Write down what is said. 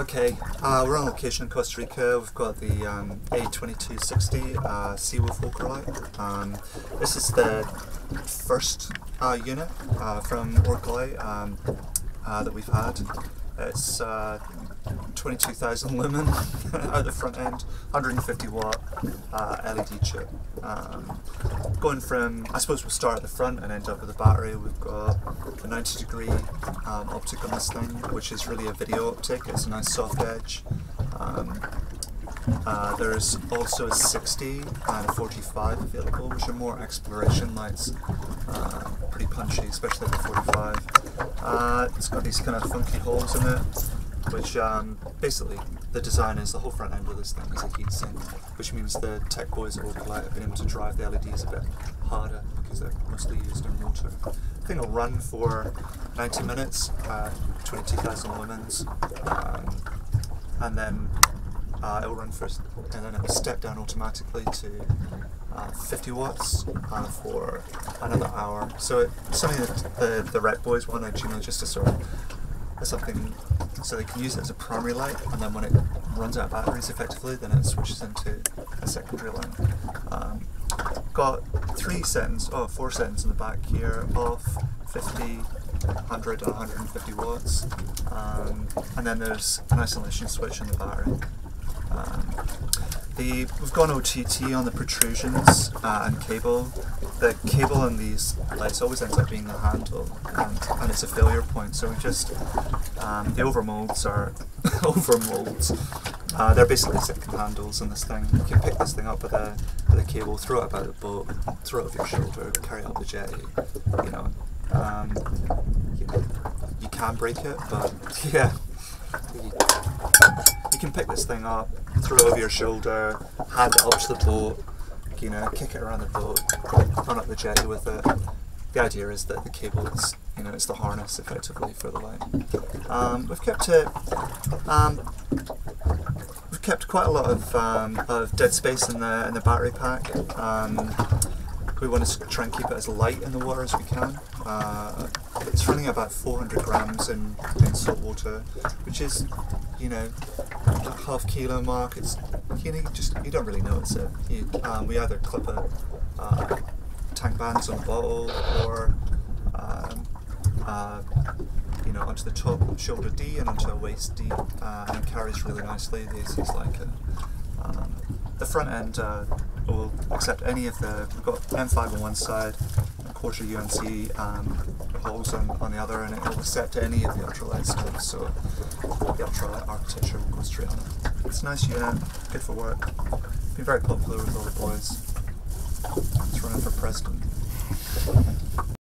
Okay, we're on location in Costa Rica. We've got the A2260 Seawolf Orcalight. This is the first unit from Orcalight that we've had. It's 22,000 lumen at the front end, 150 watt LED chip. Going from, I suppose we'll start at the front and end up with a battery. We've got a 90-degree optic on this thing, which is really a video optic. It's a nice soft edge. There's also a 60 and a 45 available, which are more exploration lights. Pretty punchy, especially the 45. It's got these kind of funky holes in it, which basically the design is the whole front end of this thing is a heat sink, which means the tech boys at Orcalight have been able to drive the LEDs a bit harder because they're mostly used in water. The thing will run for 90 minutes, 22,000 lumens, and then it will run first, and then it will step down automatically to 50 watts for another hour. So it's something that the rec boys wanted, just to sort of something so they can use it as a primary light, and then when it runs out of batteries effectively, then it switches into a secondary light. Got 4 settings in the back here: off, 50, 100 and 150 watts, and then there's an isolation switch in the battery. We've gone OTT on the protrusions and cable. The cable on these lights always ends up being the handle, and it's a failure point, so we just, the overmolds are overmolds. They're basically silicon handles in this thing. You can pick this thing up with a cable, throw it about the boat, throw it over your shoulder, carry it up the jetty, you can break it, but yeah. You can pick this thing up, throw it over your shoulder, hand it up to the boat, kick it around the boat, run up the jetty with it. The idea is that the cable is, it's the harness effectively for the light. We've kept quite a lot of dead space in the battery pack. We want to try and keep it as light in the water as we can. It's running at about 400 grams in salt water, which is, like half kilo mark. It's, you don't really notice it. We either clip a tank bands on the bottle, or onto the top shoulder D and onto a waist D, and it carries really nicely. This is like the front end will accept any of we've got M5 on one side, a quarter UNC holes on the other, and it will accept any of the ultralight stuff, so the ultralight architecture will go straight on it. It's a nice unit, good for work, been very popular with all the boys. It's running for president.